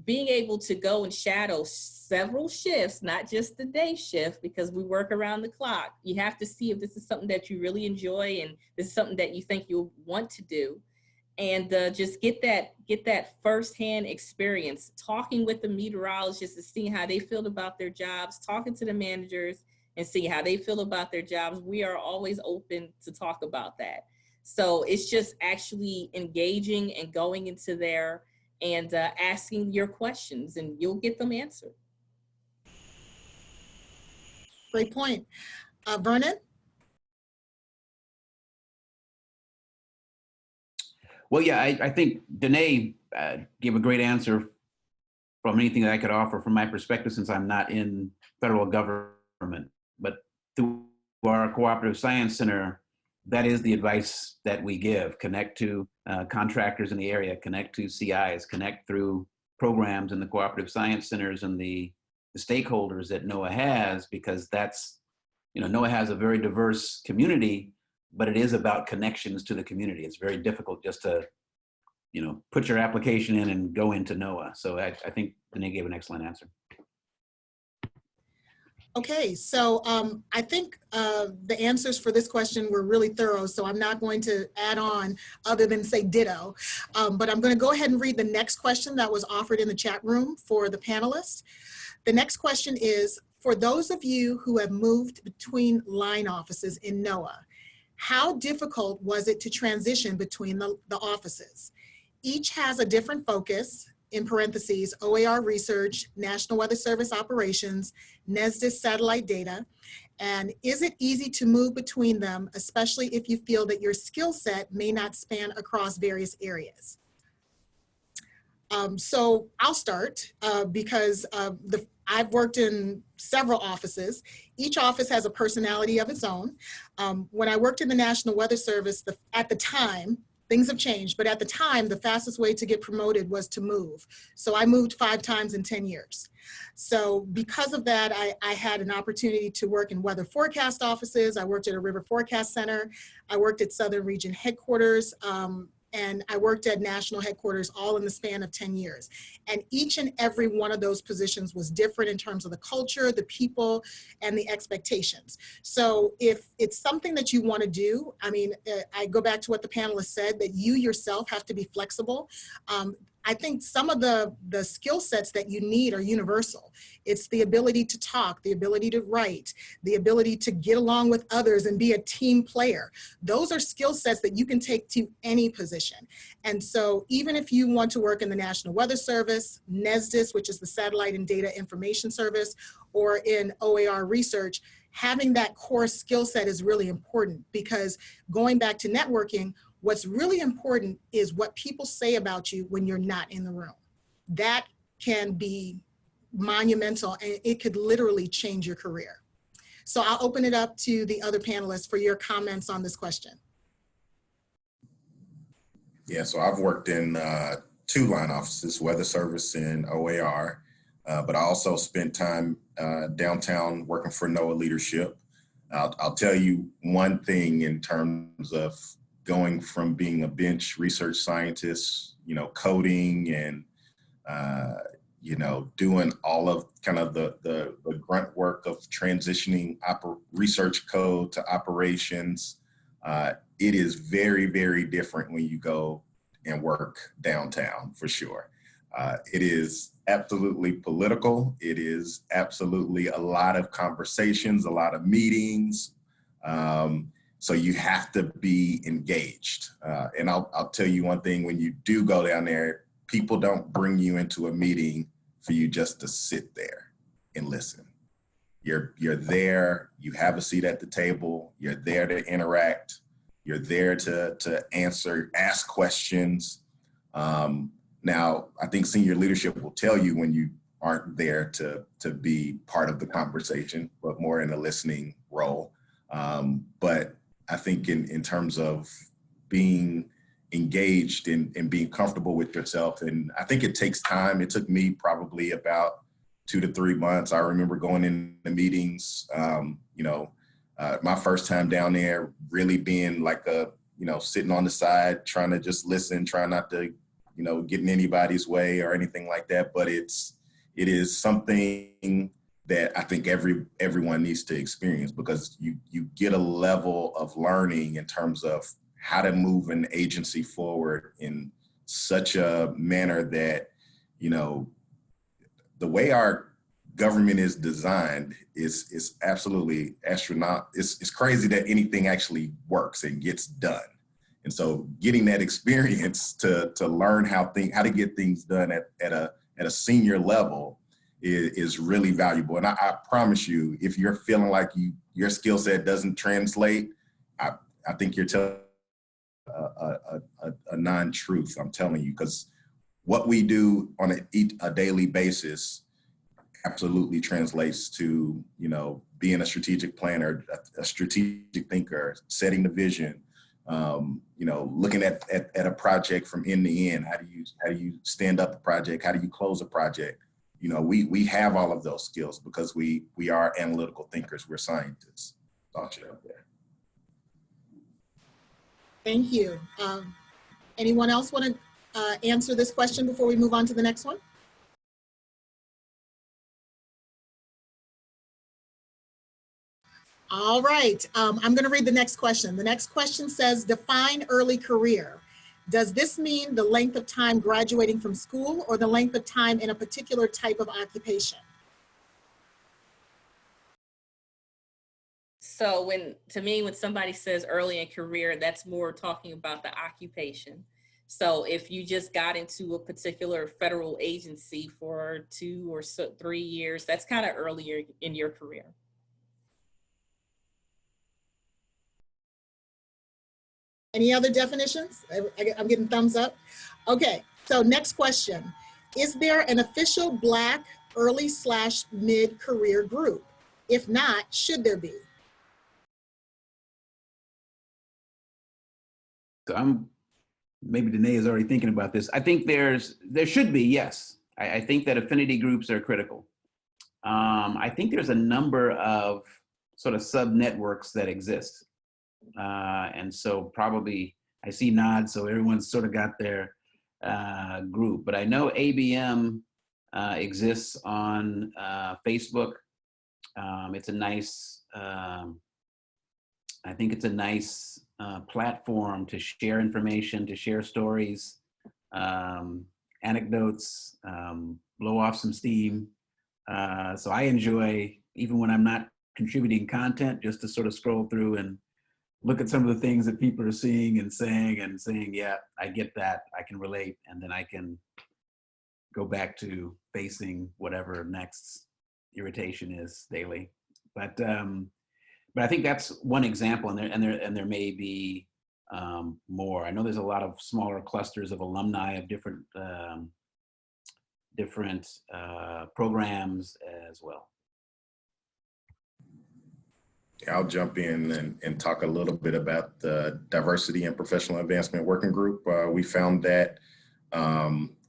being able to go and shadow several shifts, not just the day shift, because we work around the clock. You have to see if this is something that you really enjoy and this is something that you think you'll want to do. And just get that firsthand experience, talking with the meteorologists and seeing how they feel about their jobs, talking to the managers and seeing how they feel about their jobs. We are always open to talk about that. So it's just actually engaging and going into there and asking your questions, and you'll get them answered. Great point. Vernon? Well, yeah, I think Danae gave a great answer from anything that I could offer from my perspective, since I'm not in federal government. But through our Cooperative Science Center, that is the advice that we give. Connect to contractors in the area, connect to CIs, connect through programs in the Cooperative Science Centers and the stakeholders that NOAA has, because that's, NOAA has a very diverse community, but it is about connections to the community. It's very difficult just to, put your application in and go into NOAA. So I think Danae gave an excellent answer. Okay, so I think the answers for this question were really thorough, so I'm not going to add on other than say ditto. But I'm going to go ahead and read the next question that was offered in the chat room for the panelists. The next question is, for those of you who have moved between line offices in NOAA, how difficult was it to transition between the offices? Each has a different focus, in parentheses, OAR research, National Weather Service operations, NESDIS satellite data, and is it easy to move between them, especially if you feel that your skill set may not span across various areas? So I'll start because I've worked in several offices. Each office has a personality of its own. When I worked in the National Weather Service, at the time, things have changed, but at the time, the fastest way to get promoted was to move. So I moved 5 times in 10 years. So because of that, I had an opportunity to work in weather forecast offices. I worked at a river forecast center. I worked at Southern Region headquarters. And I worked at national headquarters all in the span of 10 years. And each and every one of those positions was different in terms of the culture, the people, and the expectations. So if it's something that you want to do, I mean, I go back to what the panelists said, that you yourself have to be flexible. I think some of the skill sets that you need are universal. It's the ability to talk, the ability to write, the ability to get along with others and be a team player. Those are skill sets that you can take to any position. And so even if you want to work in the National Weather Service, NESDIS, which is the Satellite and Data Information Service, or in OAR research, having that core skill set is really important, because going back to networking, what's really important is what people say about you when you're not in the room. That can be monumental, and it could literally change your career. So I'll open it up to the other panelists for your comments on this question. Yeah, so I've worked in 2 line offices, Weather Service and OAR, but I also spent time downtown working for NOAA leadership. I'll tell you one thing in terms of going from being a bench research scientist, coding and, doing all of kind of the grunt work of transitioning research code to operations. It is very, very different when you go and work downtown, for sure. It is absolutely political. It is absolutely a lot of conversations, a lot of meetings. So you have to be engaged. And I'll tell you one thing, when you do go down there, people don't bring you into a meeting for you just to sit there and listen. You're there, you have a seat at the table, you're there to interact, you're there to ask questions. Now, I think senior leadership will tell you when you aren't there to be part of the conversation, but more in a listening role. But I think in terms of being engaged and being comfortable with yourself, and I think it takes time. It took me probably about 2 to 3 months. I remember going in the meetings, my first time down there, really being like sitting on the side, trying to just listen, trying not to, get in anybody's way or anything like that. But it is something that I think everyone needs to experience, because you get a level of learning in terms of how to move an agency forward in such a manner that, the way our government is designed is absolutely astronaut. It's crazy that anything actually works and gets done. And so getting that experience to learn how to get things done at a senior level is really valuable. And I promise you, if you're feeling like your skill set doesn't translate, I think you're telling a non-truth. I'm telling you, because what we do on a daily basis absolutely translates to, being a strategic planner, a strategic thinker, setting the vision, looking at a project from end to end. How do you stand up a project? How do you close a project? We have all of those skills because we are analytical thinkers. We're scientists. Thought you out there. Thank you. Anyone else want to answer this question before we move on to the next one? All right, I'm going to read the next question. The next question says, define early career. Does this mean the length of time graduating from school or the length of time in a particular type of occupation? So when somebody says early in career, that's more talking about the occupation. So if you just got into a particular federal agency for 2 or 3 years, that's kind of earlier in your career. Any other definitions? I'm getting thumbs up. Okay, so next question. Is there an official Black early/mid career group? If not, should there be? So maybe Danae is already thinking about this. I think there should be, yes. I think that affinity groups are critical. I think there's a number of sort of sub-networks that exist. And so probably, I see nods, so everyone's sort of got their group. But I know ABM exists on Facebook. It's a nice, I think it's a nice platform to share information, to share stories, anecdotes, blow off some steam. So I enjoy, even when I'm not contributing content, just to sort of scroll through and look at some of the things that people are seeing and saying, yeah, I get that, I can relate, and then I can go back to facing whatever next irritation is daily. But I think that's one example, and there may be more. I know there's a lot of smaller clusters of alumni of different programs as well. I'll jump in and talk a little bit about the Diversity and Professional Advancement Working Group. We found that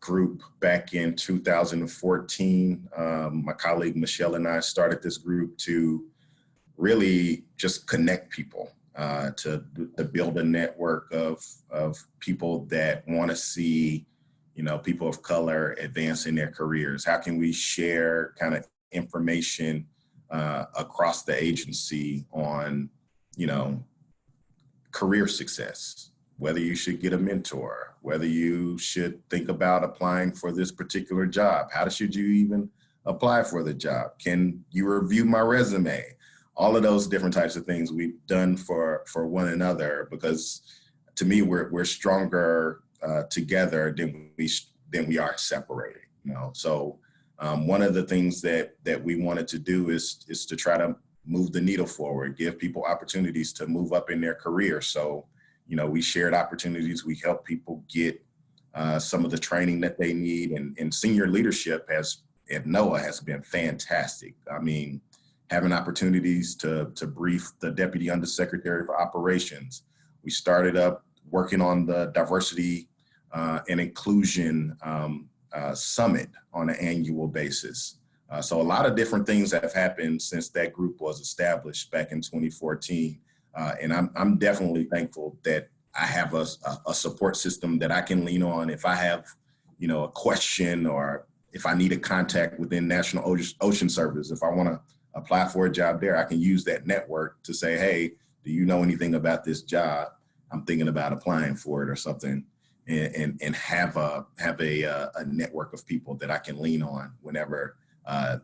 group back in 2014. My colleague Michelle and I started this group to really just connect people, to build a network of people that want to see, people of color advance in their careers. How can we share kind of information across the agency on, career success, whether you should get a mentor, whether you should think about applying for this particular job, how should you even apply for the job? Can you review my resume? all of those different types of things we've done for one another, because to me, we're stronger together than we are separated. You know, so one of the things that we wanted to do is to try to move the needle forward, give people opportunities to move up in their career. So, you know, we shared opportunities, we helped people get some of the training that they need, and senior leadership at NOAA has been fantastic. I mean, having opportunities to brief the Deputy Undersecretary for Operations. We started up working on the diversity and inclusion summit on an annual basis. So a lot of different things have happened since that group was established back in 2014. And I'm definitely thankful that I have a support system that I can lean on if I have, you know, a question, or if I need a contact within National Ocean Service. If I want to apply for a job there, I can use that network to say, hey, do you know anything about this job? I'm thinking about applying for it or something, and have a network of people that I can lean on whenever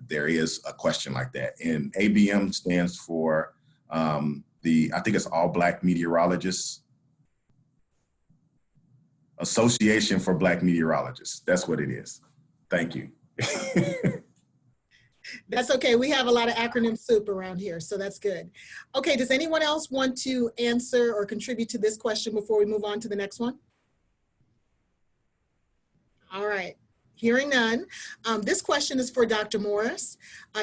there is a question like that. And ABM stands for I think it's All Black Meteorologists. Association for Black Meteorologists. That's what it is. Thank you. That's okay. We have a lot of acronym soup around here, so that's good. Okay, does anyone else want to answer or contribute to this question before we move on to the next one? All right, hearing none. This question is for Dr. Morris.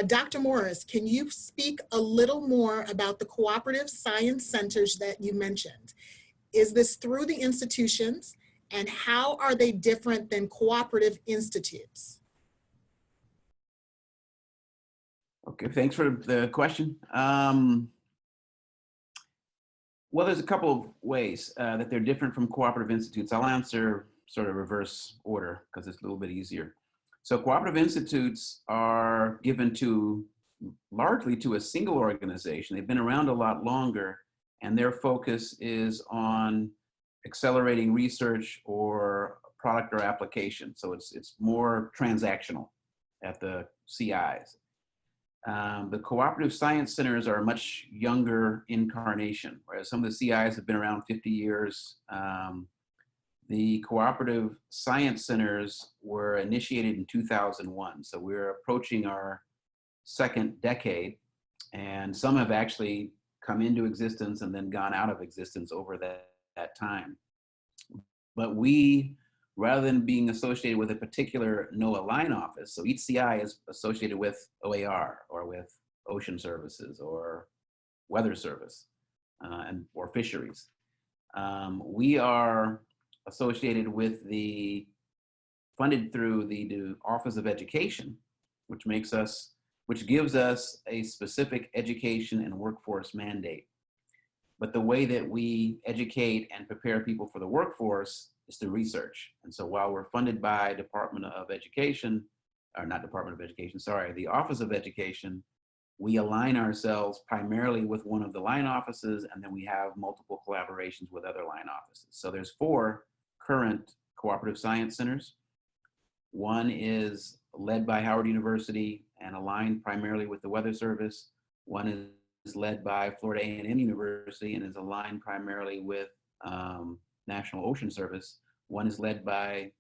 Dr. Morris, can you speak a little more about the cooperative science centers that you mentioned? Is this through the institutions, and how are they different than cooperative institutes? Okay, thanks for the question. Well, there's a couple of ways that they're different from cooperative institutes. I'll answer sort of reverse order because it's a little bit easier. So cooperative institutes are given largely to a single organization. They've been around a lot longer, and their focus is on accelerating research or product or application. So it's more transactional at the CIs. The cooperative science centers are a much younger incarnation, whereas some of the CIs have been around 50 years. The cooperative science centers were initiated in 2001. So we're approaching our second decade, and some have actually come into existence and then gone out of existence over that time. But we, rather than being associated with a particular NOAA line office, so each CI is associated with OAR or with Ocean Services or Weather Service or Fisheries. We are associated with funded through the Office of Education, which gives us a specific education and workforce mandate. But the way that we educate and prepare people for the workforce is through research. And so while we're funded by the Office of Education, we align ourselves primarily with one of the line offices, and then we have multiple collaborations with other line offices. So there's 4 current cooperative science centers. One is led by Howard University and aligned primarily with the Weather Service. One is led by Florida A&M University and is aligned primarily with National Ocean Service. One is led by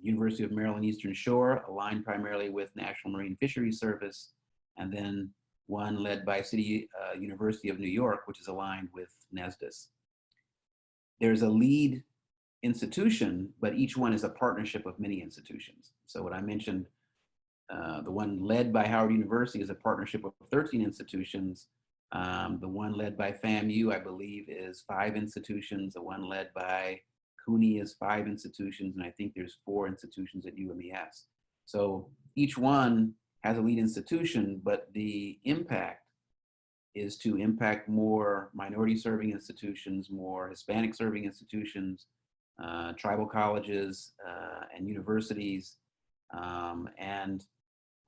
University of Maryland Eastern Shore, aligned primarily with National Marine Fisheries Service, and then one led by University of New York, which is aligned with NESDIS. There's a lead institution, but each one is a partnership of many institutions. So what I mentioned, the one led by Howard University is a partnership of 13 institutions. The one led by FAMU, I believe, is 5 institutions. The one led by CUNY is 5 institutions, and I think there's 4 institutions at UMES. So each one has a lead institution, but the impact is to impact more minority serving institutions, more Hispanic serving institutions, tribal colleges and universities, and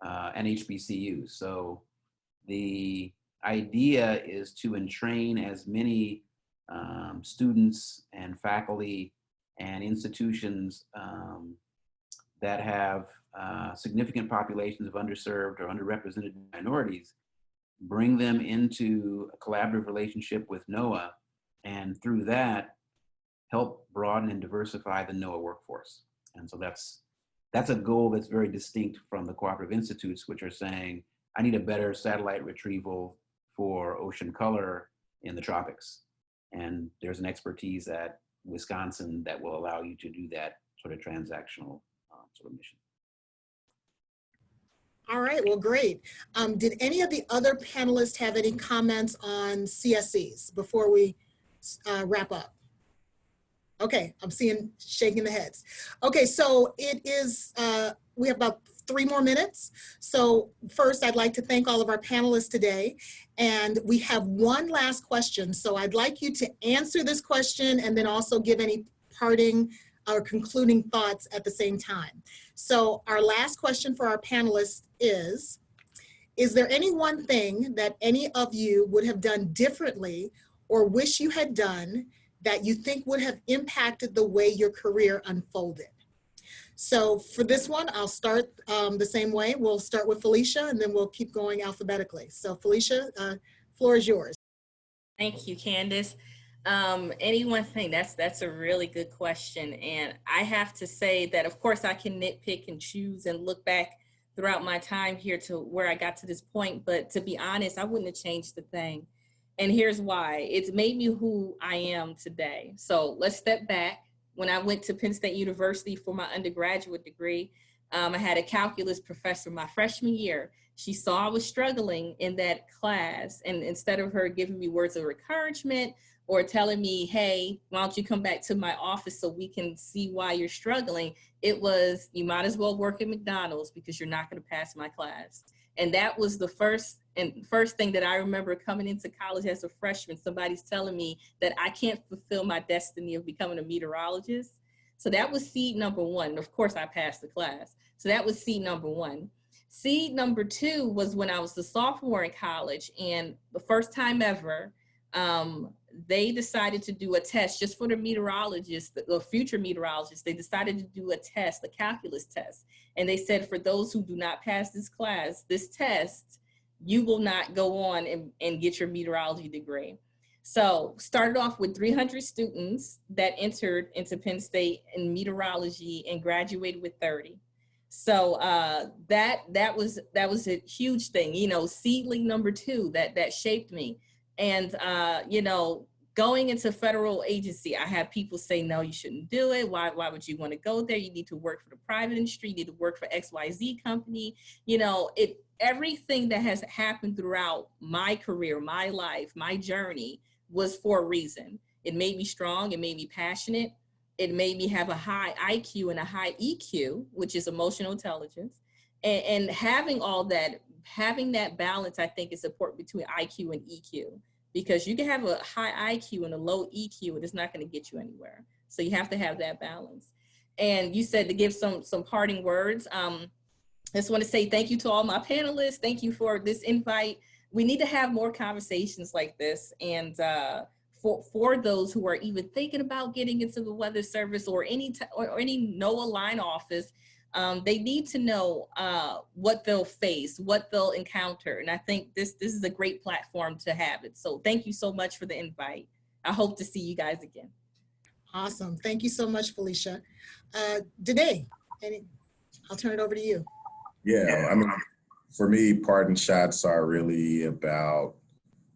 HBCUs. So the idea is to entrain as many students and faculty and institutions that have significant populations of underserved or underrepresented minorities bring them into a collaborative relationship with NOAA, and through that, help broaden and diversify the NOAA workforce. And so that's a goal that's very distinct from the cooperative institutes, which are saying, I need a better satellite retrieval for ocean color in the tropics. And there's an expertise at Wisconsin that will allow you to do that sort of transactional sort of mission. All right, well, great. Did any of the other panelists have any comments on CSCs before we wrap up? Okay, I'm seeing shaking the heads. Okay, so it is, we have about 3 more minutes. So first, I'd like to thank all of our panelists today. And we have one last question. So I'd like you to answer this question and then also give any parting or concluding thoughts at the same time. So our last question for our panelists is there any one thing that any of you would have done differently or wish you had done that you think would have impacted the way your career unfolded? So for this one, I'll start the same way. We'll start with Felecia and then we'll keep going alphabetically. So Felecia, floor is yours. Thank you, Kandis. Any one thing, that's a really good question. And I have to say that, of course, I can nitpick and choose and look back throughout my time here to where I got to this point. But to be honest, I wouldn't have changed a thing. And here's why. It's made me who I am today. So let's step back. When I went to Penn State University for my undergraduate degree, I had a calculus professor my freshman year. She saw I was struggling in that class, and instead of her giving me words of encouragement or telling me, hey, why don't you come back to my office so we can see why you're struggling, it was, you might as well work at McDonald's because you're not going to pass my class. And that was the first thing that I remember coming into college as a freshman. Somebody's telling me that I can't fulfill my destiny of becoming a meteorologist. So that was seed number one. And of course, I passed the class. So that was seed number one. Seed number two was when I was a sophomore in college, and the first time ever, they decided to do a test just for the meteorologists, the future meteorologists. They decided to do a test, a calculus test. And they said, for those who do not pass this class, this test, you will not go on and get your meteorology degree. So started off with 300 students that entered into Penn State in meteorology and graduated with 30. So that was a huge thing, you know, seedling number two that shaped me. And, you know, going into federal agency, I had people say, no, you shouldn't do it. Why would you want to go there? You need to work for the private industry. You need to work for XYZ company. You know, everything that has happened throughout my career, my life, my journey was for a reason. It made me strong. It made me passionate. It made me have a high IQ and a high EQ, which is emotional intelligence. And having all that, having that balance, I think is important between IQ and EQ, because you can have a high IQ and a low EQ and it's not going to get you anywhere. So you have to have that balance. And you said to give some parting words. I just want to say thank you to all my panelists. Thank you for this invite. We need to have more conversations like this. And for those who are even thinking about getting into the Weather Service or any NOAA line office, they need to know what they'll face, what they'll encounter. And I think this is a great platform to have it. So thank you so much for the invite. I hope to see you guys again. Awesome. Thank you so much, Felecia. Danae, I'll turn it over to you. Yeah, I mean, for me, parting shots are really about,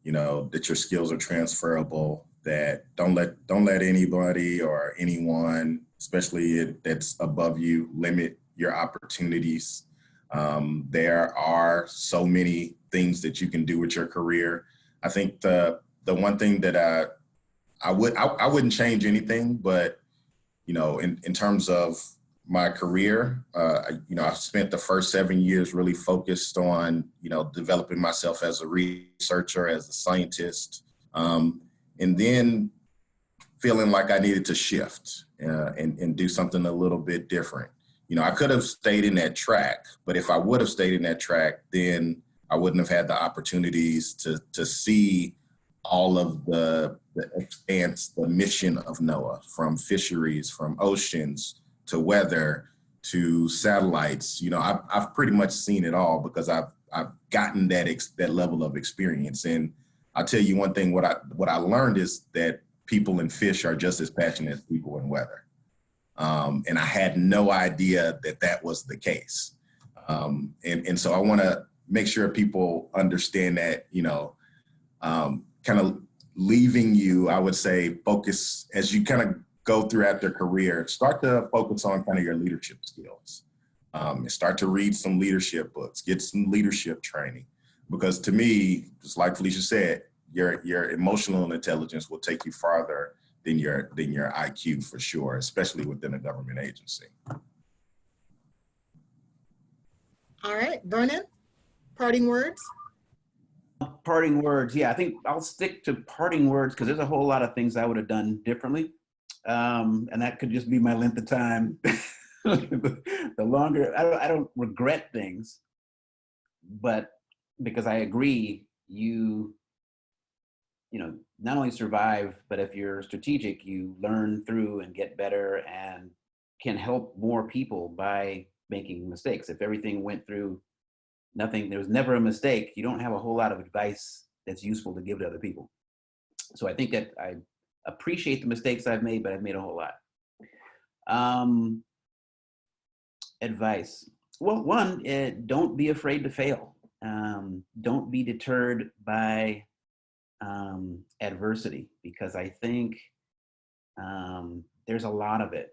you know, that your skills are transferable, that don't let anybody or anyone, especially that's above you, limit your opportunities. There are so many things that you can do with your career. I think the one thing that I wouldn't change anything, but, you know, in terms of my career, you know, I've spent the first 7 years really focused on, you know, developing myself as a researcher, as a scientist, and then feeling like I needed to shift and do something a little bit different. You know, I could have stayed in that track, but if I would have stayed in that track, then I wouldn't have had the opportunities to see all of the expanse, the mission of NOAA, from fisheries, from oceans, to weather, to satellites, I've pretty much seen it all because I've gotten that level of experience. And I'll tell you one thing, what I learned is that people and fish are just as passionate as people in weather. And I had no idea that was the case. And so I want to make sure people understand that, kind of leaving you, I would say, focus as you kind of go throughout their career, start to focus on kind of your leadership skills. And start to read some leadership books, get some leadership training. Because to me, just like Felecia said, your emotional intelligence will take you farther than your IQ for sure, especially within a government agency. All right, Vernon, parting words? Parting words, yeah, I think I'll stick to parting words because there's a whole lot of things I would have done differently. And that could just be my length of time. The longer, I don't regret things, but because I agree, you not only survive, but if you're strategic, you learn through and get better and can help more people by making mistakes. If everything went through nothing, there was never a mistake, you don't have a whole lot of advice that's useful to give to other people. So I think that I appreciate the mistakes I've made, but I've made a whole lot. Advice. Well, one, don't be afraid to fail. Don't be deterred by adversity, because I think there's a lot of it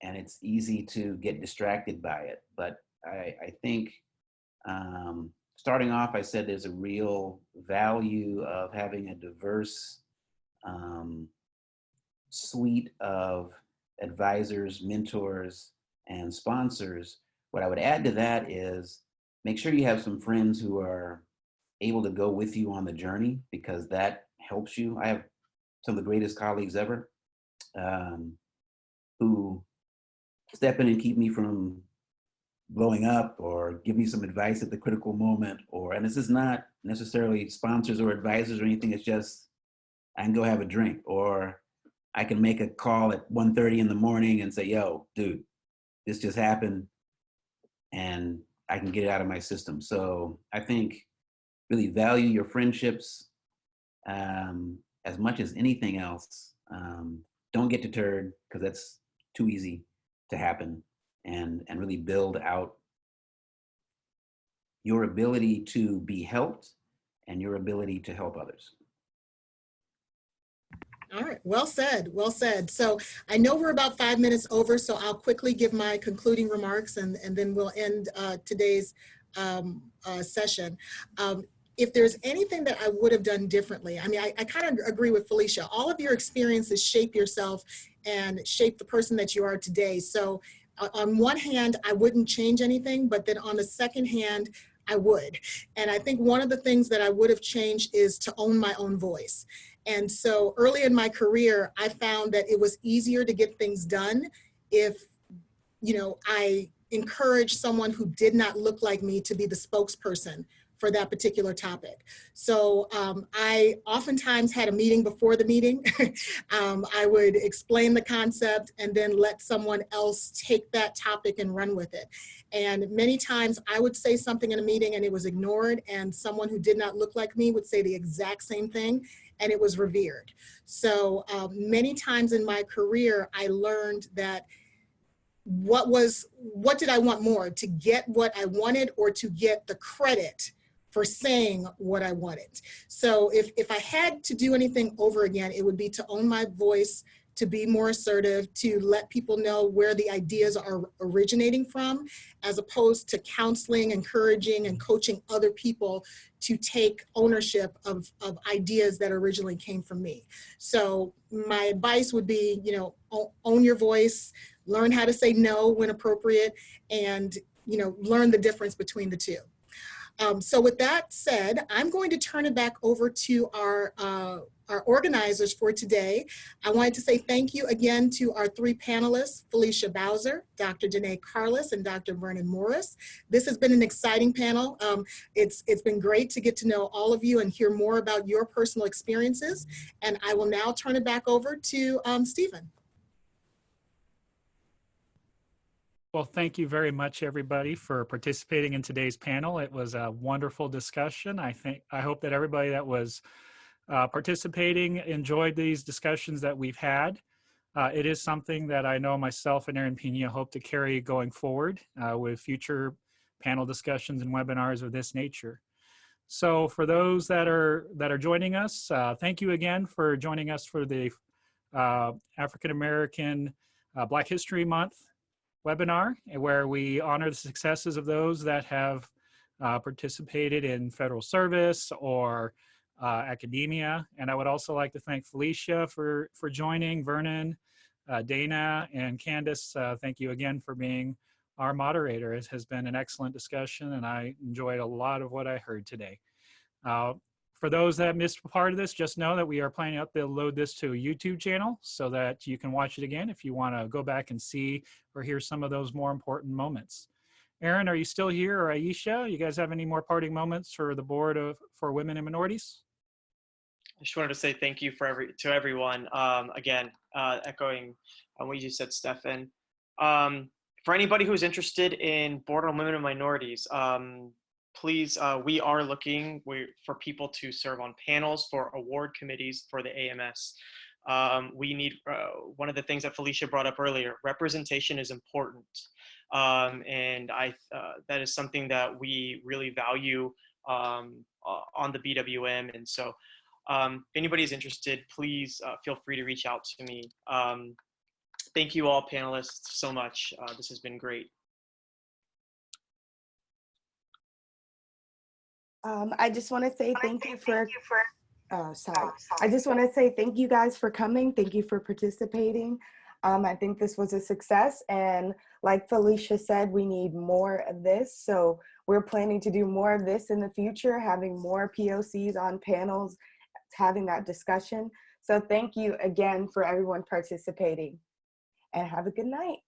and it's easy to get distracted by it. But I think starting off, I said there's a real value of having a diverse suite of advisors, mentors, and sponsors. What I would add to that is make sure you have some friends who are able to go with you on the journey, because that helps you. I have some of the greatest colleagues ever who step in and keep me from blowing up or give me some advice at the critical moment, and this is not necessarily sponsors or advisors or anything. It's just, I can go have a drink, or I can make a call at 1:30 in the morning and say, yo, dude, this just happened, and I can get it out of my system. So I think really value your friendships as much as anything else. Don't get deterred, because that's too easy to happen, and really build out your ability to be helped and your ability to help others. All right, well said, well said. So I know we're about 5 minutes over, so I'll quickly give my concluding remarks and then we'll end today's session. If there's anything that I would have done differently, I mean, I kind of agree with Felecia. All of your experiences shape yourself and shape the person that you are today. So on one hand, I wouldn't change anything, but then on the second hand, I would. And I think one of the things that I would have changed is to own my own voice. And so early in my career, I found that it was easier to get things done if, I encouraged someone who did not look like me to be the spokesperson for that particular topic. So I oftentimes had a meeting before the meeting. I would explain the concept and then let someone else take that topic and run with it. And many times I would say something in a meeting and it was ignored, and someone who did not look like me would say the exact same thing, and it was revered. So many times in my career, I learned that what did I want more, to get what I wanted or to get the credit for saying what I wanted. So if I had to do anything over again, it would be to own my voice, to be more assertive, to let people know where the ideas are originating from, as opposed to counseling, encouraging, and coaching other people to take ownership of ideas that originally came from me. So my advice would be, own your voice, learn how to say no when appropriate, and learn the difference between the two. So with that said, I'm going to turn it back over to our organizers for today. I wanted to say thank you again to our three panelists, Felecia Bowser, Dr. Danae Carlis, and Dr. Vernon Morris. This has been an exciting panel. It's been great to get to know all of you and hear more about your personal experiences. And I will now turn it back over to Stephen. Well, thank you very much, everybody, for participating in today's panel. It was a wonderful discussion. I hope that everybody that was participating enjoyed these discussions that we've had. It is something that I know myself and Erin Piña hope to carry going forward with future panel discussions and webinars of this nature. So for those that are joining us, thank you again for joining us for the African American Black History Month webinar, where we honor the successes of those that have participated in federal service or academia. And I would also like to thank Felecia for joining, Vernon, Dana, and Kandis. Thank you again for being our moderator. It has been an excellent discussion, and I enjoyed a lot of what I heard today. For those that missed part of this, just know that we are planning to load this to a YouTube channel so that you can watch it again if you want to go back and see or hear some of those more important moments. Erin, are you still here, or Aisha? You guys have any more parting moments for the Board for Women and Minorities? I just wanted to say thank you to everyone. Again, echoing on what you said, Stefan. For anybody who's interested in Board on Women and Minorities, please, we are looking for people to serve on panels for award committees for the AMS. We need, one of the things that Felecia brought up earlier, representation is important. And that is something that we really value on the BWM. And so if anybody is interested, please feel free to reach out to me. Thank you all panelists so much. This has been great. I just want to say thank you for, I just want to say thank you guys for coming. Thank you for participating. I think this was a success, and like Felecia said, we need more of this. So we're planning to do more of this in the future, having more POCs on panels, having that discussion. So thank you again for everyone participating, and have a good night.